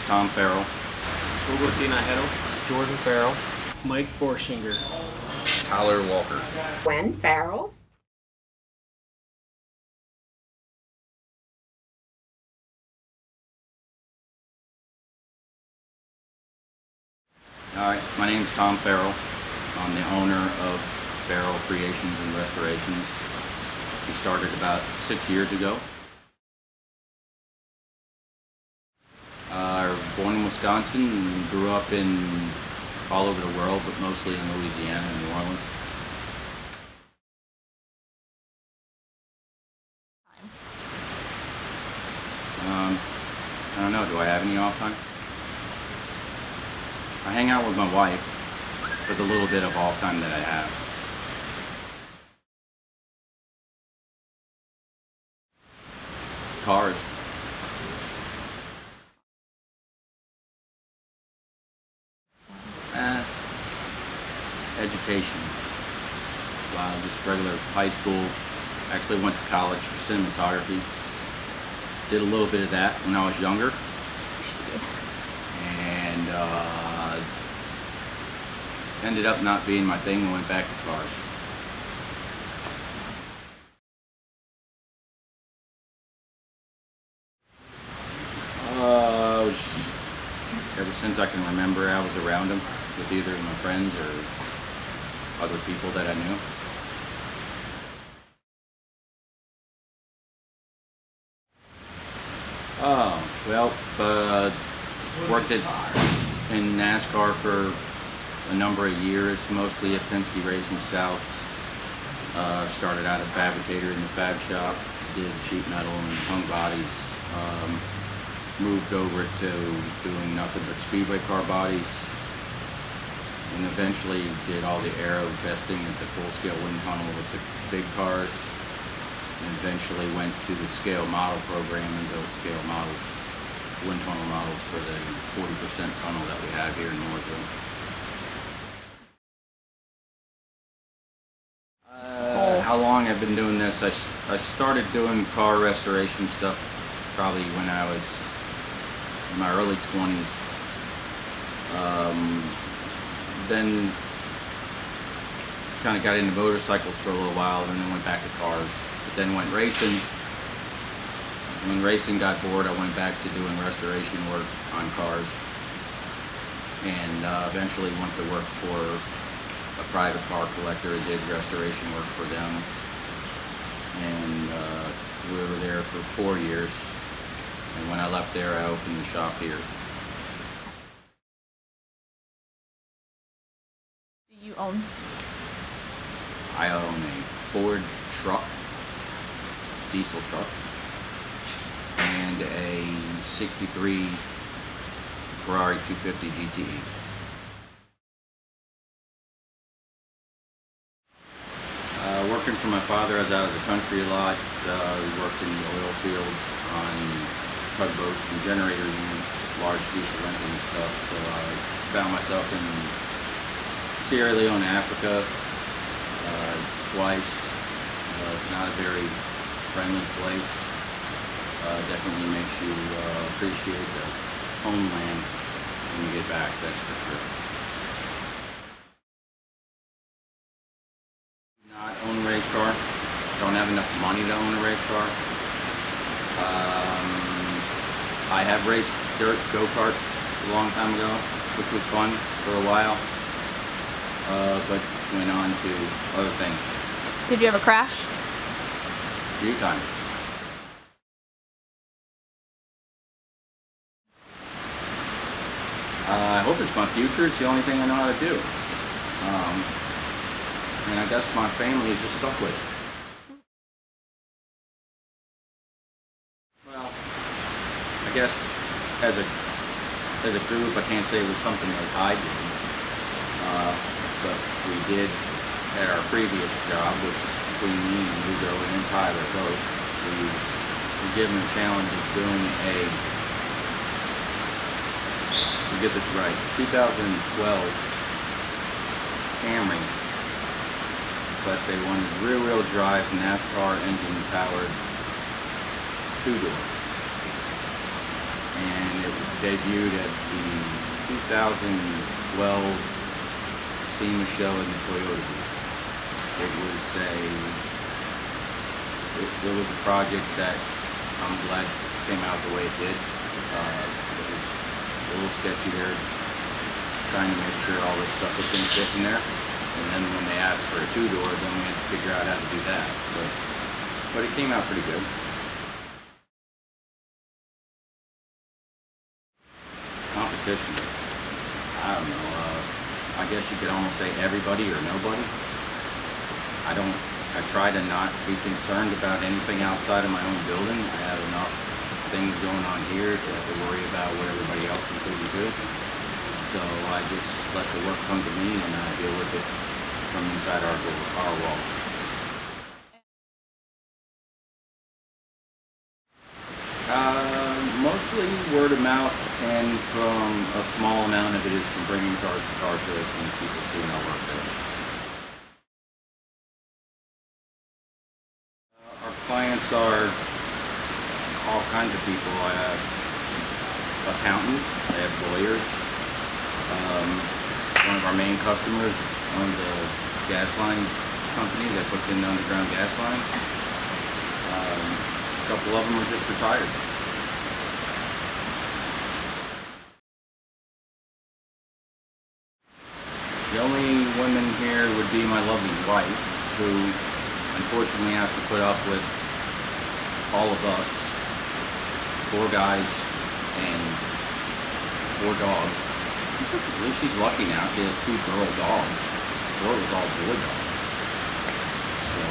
Tom Farrell. Hugo Tinajero. Jordan Farrell. Mike Borschinger. Tyler Walker. Gwen Farrell. Alright, my name is Tom Farrell. I'm the owner of Farrell Creations and Restorations. We started about 6 years ago. Born in Wisconsin and grew up all over the world, but mostly in Louisiana and New Orleans. I don't know, do I have any off time? I hang out with my wife for the little bit of off time that I have. Cars. Education. Just regular high school. Actually went to college for cinematography. Did a little bit of that when I was younger. And ended up not being my thing and went back to cars. Ever since I can remember, I was around them with either my friends or other people that I knew. Worked in NASCAR for a number of years, mostly at Penske Racing South. Started out a fabricator in the fab shop, did sheet metal and hung bodies. Moved over to doing nothing but speedway car bodies, and eventually did all the aero testing at the full-scale wind tunnel with the big cars, and eventually went to the scale model program and built scale models, wind tunnel models for the 40% tunnel that we have here in Northville. How long I've been doing this? I started doing car restoration stuff probably when I was in my early 20s. Then kind of got into motorcycles for a little while, and then went back to cars. But then went racing. When racing got bored, I went back to doing restoration work on cars, and eventually went to work for a private car collector. I did restoration work for them, and we were there for 4 years. And when I left there, I opened the shop here. Do you own? I own a Ford truck, diesel truck, and a 63 Ferrari 250 GTE. Working for my father, I was out of the country a lot. We worked in the oil field on tugboats and generator units, large diesel engine stuff. So I found myself in Sierra Leone, Africa, twice. It's not a very friendly place. Definitely makes you appreciate the homeland when you get back, that's for sure. Not own a race car. Don't have enough money to own a race car. I have raced dirt go-karts a long time ago, which was fun for a while, but went on to other things. Did you ever crash? A few times. I hope it's my future. It's the only thing I know how to do. And I guess my family is just stuck with it. Well, I guess as a group, I can't say it was something that I did, but we did at our previous job, which is between me and Hugo and Tyler both. We were given the challenge of doing to get this right, 2012 Camry, but they wanted rear-wheel drive NASCAR engine powered two-door. and it debuted at the 2012 SEMA show in the Toyota booth. It was a project that I'm glad came out the way it did. It was a little sketchy there, trying to make sure all this stuff was going to fit in there. And then when they asked for a two-door, then we had to figure out how to do that. So, but it came out pretty good. Competition. I don't know. I guess you could almost say everybody or nobody. I try to not be concerned about anything outside of my own building. I have enough things going on here to have to worry about what everybody else is doing too. So I just let the work come to me and I deal with it from inside our walls. Mostly word of mouth, and from a small amount of it is from bringing cars to car shows and people seeing our work there. Our clients are all kinds of people. I have accountants, I have lawyers. One of our main customers is one of the gas line company that puts in the underground gas line. A couple of them are just retired. The only women here would be my lovely wife, who unfortunately has to put up with all of us, 4 guys and 4 dogs. At least she's lucky now. She has 2 girl dogs. Before it was all boy dogs. So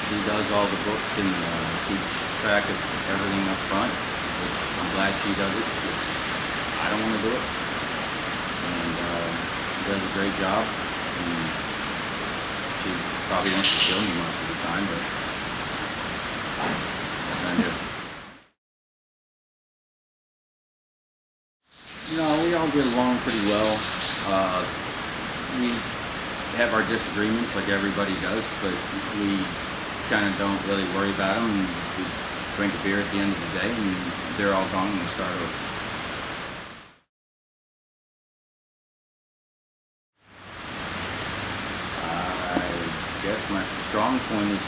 she does all the books and keeps track of everything up front, which I'm glad she does it because I don't want to do it. And she does a great job. And she probably wants to kill me most of the time, but I do. No, we all get along pretty well. We have our disagreements like everybody does, but we kind of don't really worry about them. We drink a beer at the end of the day and they're all gone and we start over. I guess my strong point is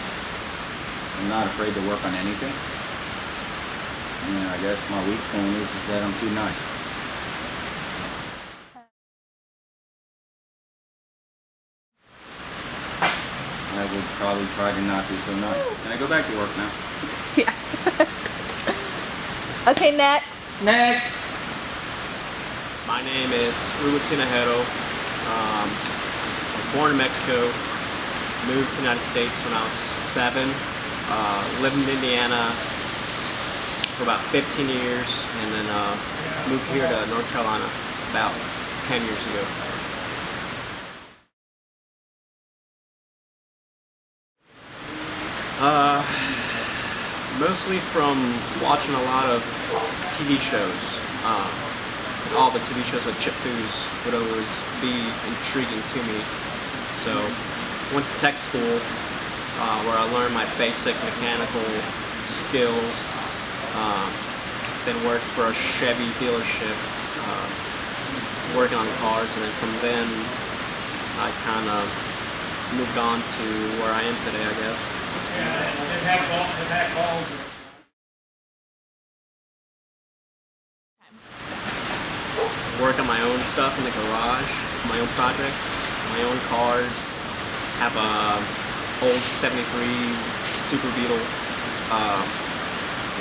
I'm not afraid to work on anything. And I guess my weak point is that I'm too nice. I would probably try to not be so nice. Can I go back to work now? Yeah. Okay, next. Next! My name is Ruben Tinajero. I was born in Mexico, moved to the United States when I was 7, lived in Indiana for about 15 years, and then moved here to North Carolina about 10 years ago. Mostly from watching a lot of TV shows. All the TV shows like Chip Foos would always be intriguing to me. So went to tech school where I learned my basic mechanical skills. Then worked for a Chevy dealership working on cars, and then from then I kind of moved on to where I am today, I guess. Work on my own stuff in the garage, my own projects, my own cars. Have a old '73 Super Beetle,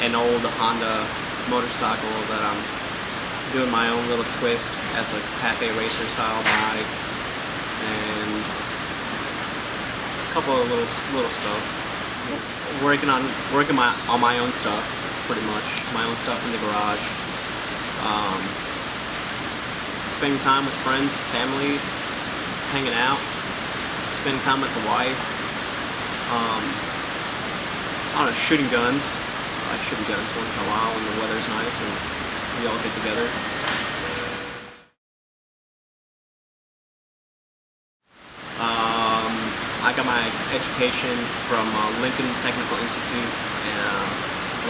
an old Honda motorcycle that I'm doing my own little twist as a cafe racer style bike, and a couple of little stuff. Working on my own stuff, pretty much my own stuff in the garage. Spending time with friends, family, hanging out, spending time with the wife. I don't know, shooting guns. I like shooting guns once in a while when the weather's nice and we all get together. I got my education from Lincoln Technical Institute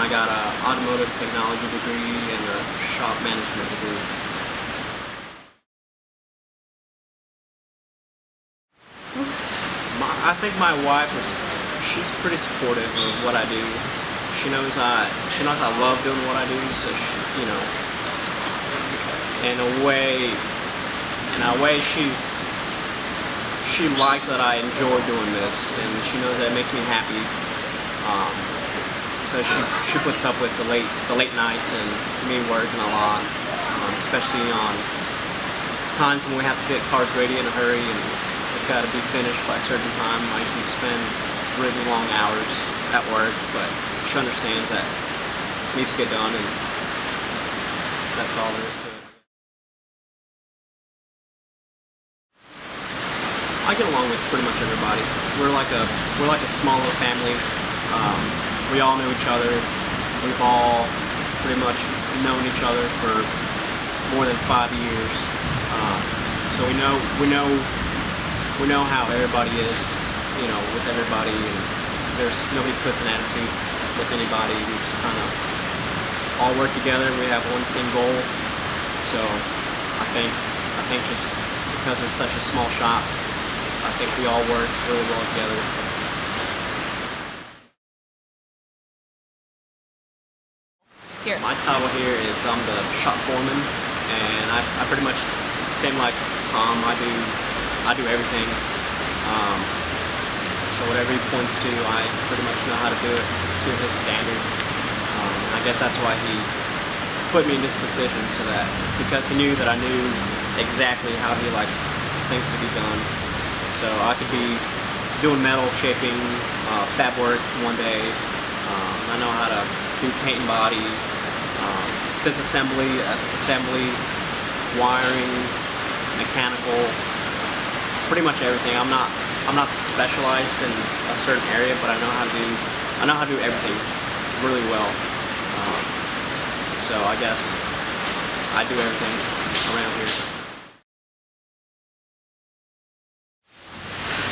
and I got a automotive technology degree and a shop management degree. I think my wife she's pretty supportive of what I do. She knows I love doing what I do, so she, in a way she likes that I enjoy doing this, and she knows that it makes me happy. So she puts up with the late nights and me working a lot, especially on times when we have to get cars ready in a hurry and it's got to be finished by a certain time. I usually spend really long hours at work, but she understands that it needs to get done, and that's all there is to it. I get along with pretty much everybody. We're like a smaller family. We all know each other. We've all pretty much known each other for more than 5 years. So we know how everybody is, with everybody, and nobody puts an attitude with anybody. We just kind of all work together. We have one same goal. So I think just because it's such a small shop, I think we all work really well together. Here. My title here is I'm the shop foreman, and I pretty much, same like Tom, I do everything. So whatever he points to, I pretty much know how to do it to his standard. I guess that's why he put me in this position, so that because he knew that I knew exactly how he likes things to be done. So I could be doing metal shaping, fab work one day. I know how to do paint and body, disassembly, wiring, mechanical, pretty much everything. I'm not specialized in a certain area, but I know how to do everything really well. So I guess I do everything around here.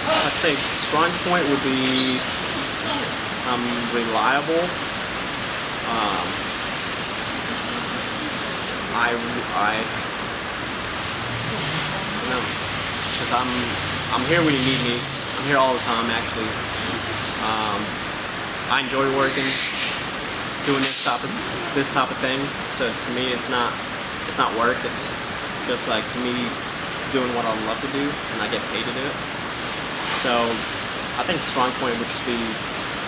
I'd say strong point would be I'm reliable. Because I'm here when you need me. I'm here all the time, actually. I enjoy working, doing this type of thing. So to me, it's not work. It's just like me doing what I love to do, and I get paid to do it. So I think strong point would just be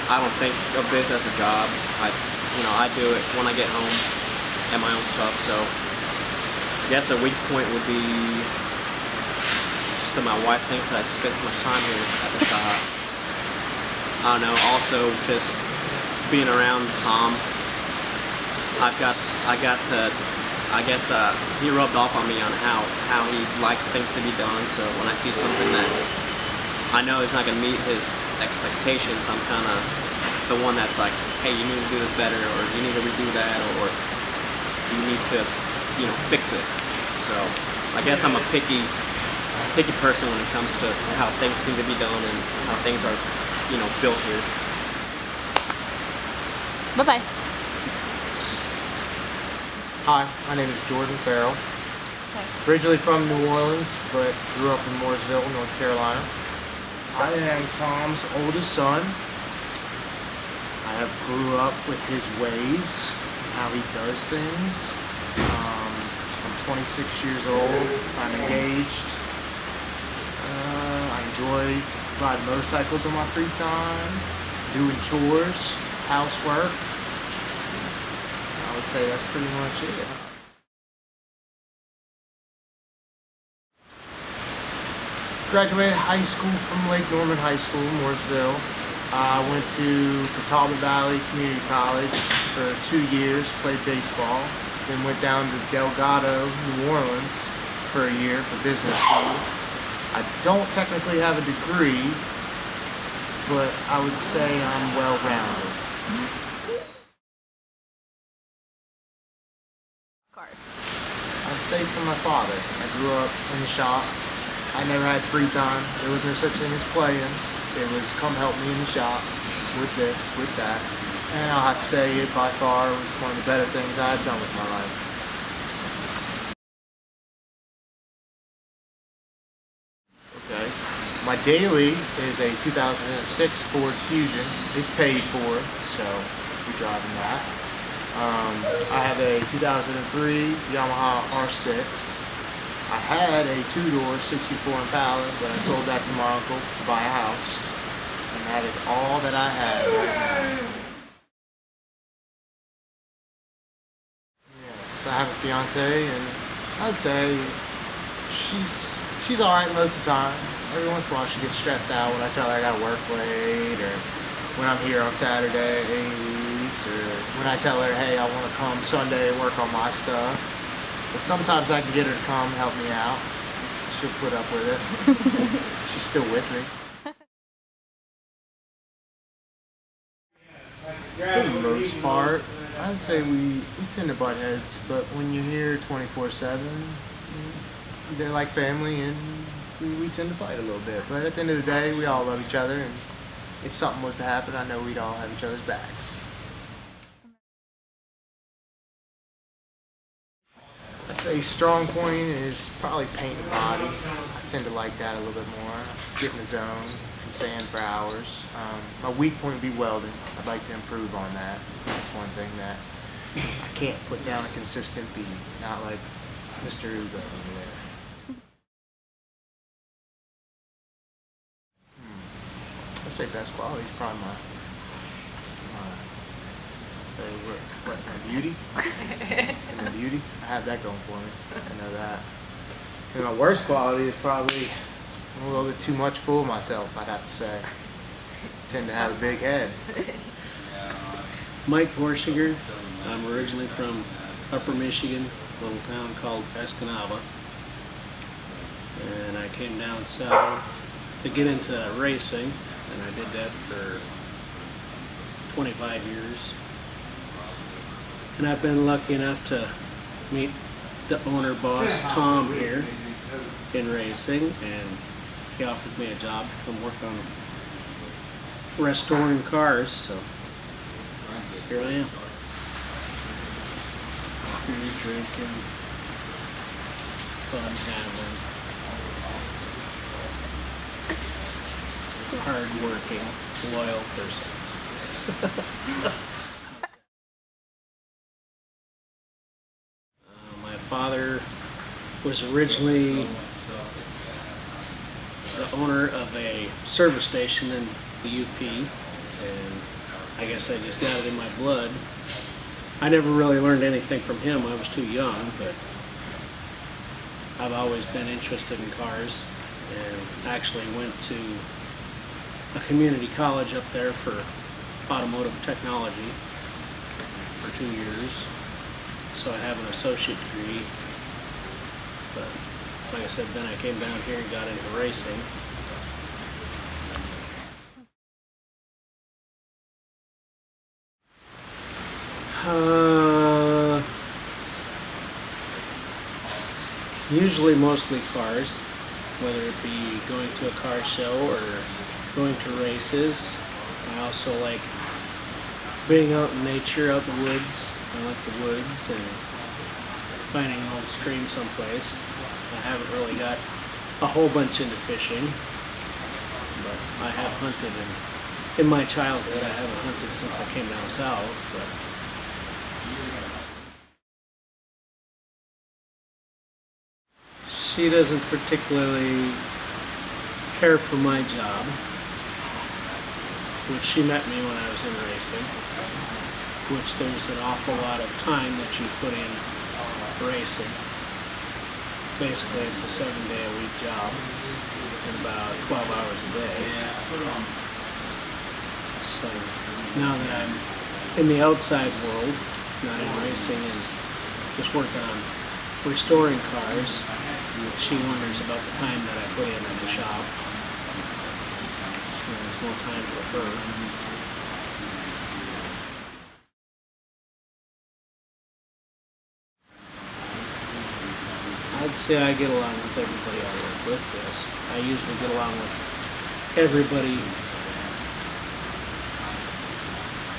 I don't think of this as a job. I do it when I get home and my own stuff. So I guess a weak point would be just that my wife thinks that I spend too much time here at the shop. I don't know. Also, just being around Tom, I guess he rubbed off on me on how he likes things to be done. So when I see something that I know is not going to meet his expectations, I'm kind of the one that's like, hey, you need to do this better, or you need to redo that, or you need to, fix it. So I guess I'm a picky person when it comes to how things need to be done and how things are, built here. Bye-bye. Hi, my name is Jordan Farrell. Okay. Originally from New Orleans, but grew up in Mooresville, North Carolina. I am Tom's oldest son. I have grew up with his ways, how he does things. I'm 26 years old. I'm engaged. I enjoy riding motorcycles on my free time, doing chores, housework. I would say that's pretty much it. Graduated high school from Lake Norman High School, Mooresville. I went to Catawba Valley Community College for 2 years, played baseball. Then went down to Delgado, New Orleans for a year for business school. I don't technically have a degree, but I would say I'm well-rounded. Cars. I'd say from my father. I grew up in the shop. I never had free time. There was no such thing as playing. It was come help me in the shop with this, with that. And I'll have to say it by far was one of the better things I've done with my life. Okay. My daily is a 2006 Ford Fusion. It's paid for, so we're driving that. I have a 2003 Yamaha R6. I had a two-door 64 Impala, but I sold that to my uncle to buy a house. And that is all that I have right now. Yes, I have a fiance, and I'd say she's all right most of the time. Every once in a while, she gets stressed out when I tell her I gotta work late, or when I'm here on Saturdays, or when I tell her, hey, I want to come Sunday and work on my stuff. But sometimes I can get her to come help me out. She'll put up with it. She's still with me. For the most part, I'd say we tend to butt heads, but when you're here 24/7, they're like family, and we tend to fight a little bit. But at the end of the day, we all love each other, and if something was to happen, I know we'd all have each other's backs. I'd say strong point is probably paint and body. I tend to like that a little bit more. Get in the zone, can sand for hours. My weak point would be welding. I'd like to improve on that. That's one thing that I can't put down a consistent beat, not like Mr. Ugo over there. I'd say best quality is probably let's say my beauty. My beauty. I have that going for me. I know that. And my worst quality is probably I'm a little bit too much full of myself, I'd have to say. I tend to have a big head. Mike Borschinger. I'm originally from Upper Michigan, a little town called Escanaba. And I came down south to get into racing, and I did that for 25 years. And I've been lucky enough to meet the owner boss, Tom, here in racing, and he offered me a job to come work on restoring cars, so here I am. Beer drinking, fun having, hard-working, loyal person. My father was originally the owner of a service station in the UP, and I guess I just got it in my blood. I never really learned anything from him. I was too young, but I've always been interested in cars, and actually went to a community college up there for automotive technology for 2 years. So I have an associate degree, but like I said, then I came down here and got into racing. Usually mostly cars, whether it be going to a car show or going to races. I also like being out in nature, out in the woods. I like the woods and finding an old stream someplace. I haven't really got a whole bunch into fishing, but I have hunted, and in my childhood I haven't hunted since I came down south. But she doesn't particularly care for my job, which she met me when I was in racing, which there's an awful lot of time that you put in racing. Basically, it's a 7-day-a-week job and about 12 hours a day. So now that I'm in the outside world, not in racing and just working on restoring cars, she wonders about the time that I put in the shop. So there's more time for her. I'd say I get along with everybody I work with, yes. I usually get along with everybody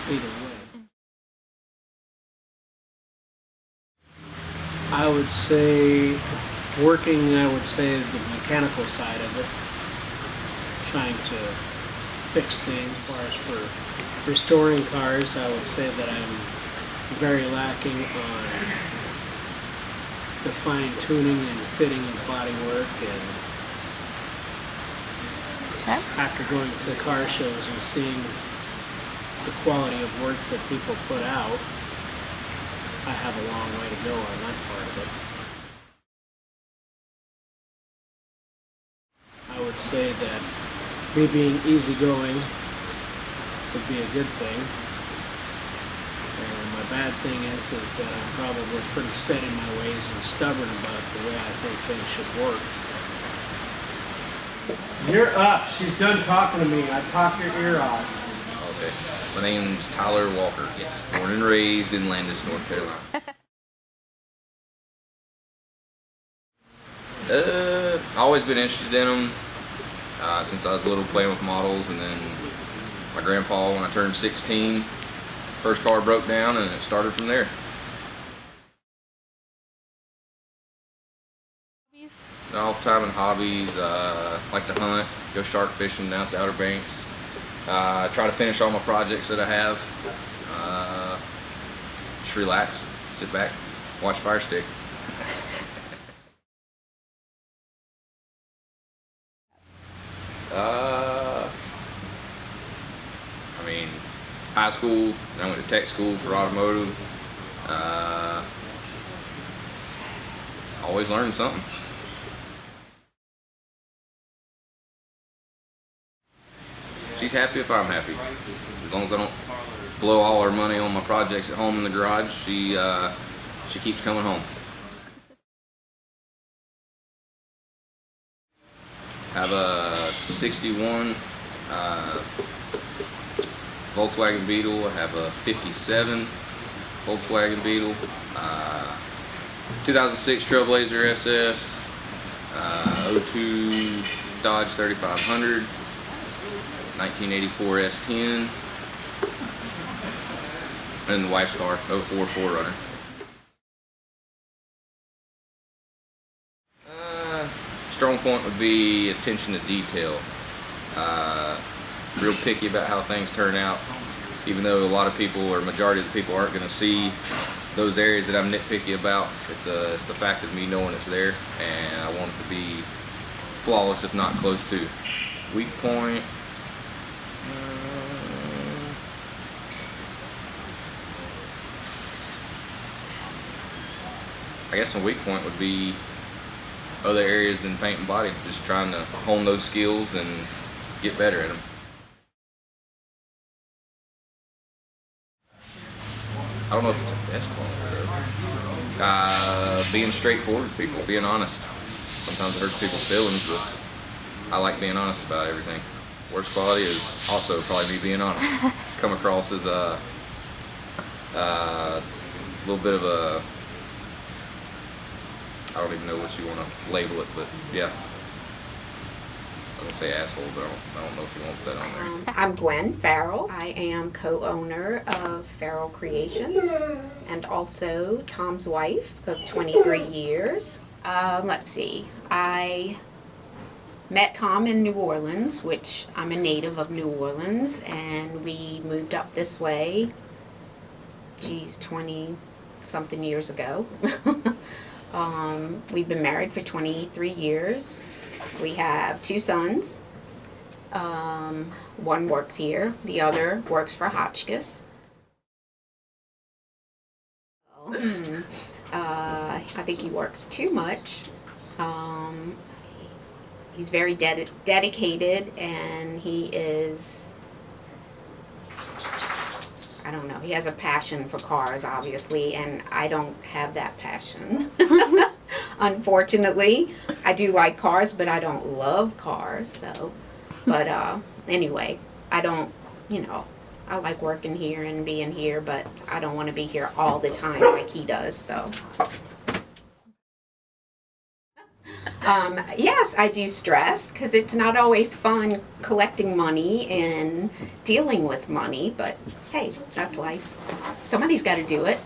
either way. would say working, I would say the mechanical side of it. Trying to fix things. As far as for restoring cars, I would say that I'm very lacking on the fine tuning and fitting and body work, and Okay. after going to car shows and seeing the quality of work that people put out, I have a long way to go on that part of it. I would say that me being easygoing would be a good thing. And my bad thing is that I'm probably pretty set in my ways and stubborn about the way I think things should work. You're up. She's done talking to me. I talked your ear off. Okay. My name's Tyler Walker. Yes. Born and raised in Landis, North Carolina. Always been interested in them since I was little, playing with models, and then my grandpa, when I turned 16, first car broke down, and it started from there. Hobbies? Off time and hobbies, like to hunt, go shark fishing down at the Outer Banks. Try to finish all my projects that I have. Just relax, sit back, watch Fire Stick. I mean, high school, then I went to tech school for automotive. Always learning something. She's happy if I'm happy. As long as I don't blow all her money on my projects at home in the garage, she keeps coming home. I have a 61 Volkswagen Beetle. I have a 57 Volkswagen Beetle. 2006 Trailblazer SS. 02 Dodge 3500. 1984 S10. And the wife's car, 04 4Runner. Strong point would be attention to detail. Real picky about how things turn out, even though a lot of people, or majority of the people, aren't going to see those areas that I'm nitpicky about. It's the fact of me knowing it's there, and I want it to be flawless, if not close to. Weak point. I guess my weak point would be other areas than paint and body, just trying to hone those skills and get better at them. I don't know if it's the best quality. Being straightforward with people, being honest. Sometimes it hurts people's feelings, but I like being honest about everything. Worst quality is also probably me being honest. Come across as a little bit of a, I don't even know what you want to label it, but yeah. I was gonna say asshole, but I don't know if you want that on there. I'm Gwen Farrell. I am co-owner of Farrell Creations and also Tom's wife of 23 years. Let's see, I met Tom in New Orleans, which I'm a native of New Orleans, and we moved up this way, 20 something years ago. We've been married for 23 years. We have 2 sons. One works here, the other works for Hotchkiss. I think he works too much. He's very dedicated, and he is, I don't know, he has a passion for cars, obviously, and I don't have that passion. Unfortunately, I do like cars, but I don't love cars, so, but anyway, I don't, I like working here and being here, but I don't want to be here all the time like he does, so. Yes, I do stress, because it's not always fun collecting money and dealing with money, but hey, that's life. Somebody's got to do it.